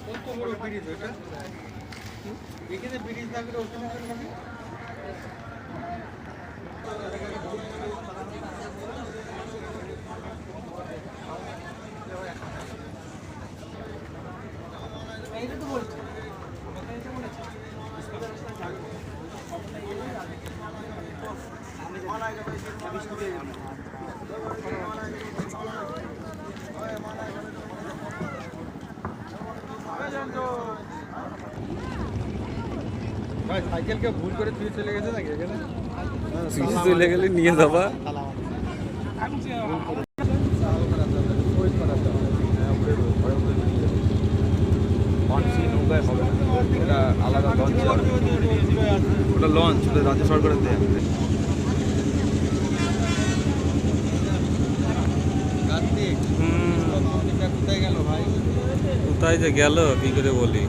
কত বড় ব্রিজ এটা, এখানে ব্রিজ না করে ওখানে মানে এইটা তো বলছি ভাই সাইকেলকে ভুল করে তুই চলে গেছে নাকি এখানে চলে গেলে নিয়ে যাবা। নৌকায় হবে না, ওটা আলাদা লঞ্চ, ওটা লঞ্চ, ওটা রাজ্য সরকারের দেয়। কোথায় গেল ভাই, কোথায় যে গেল কি করে বলি।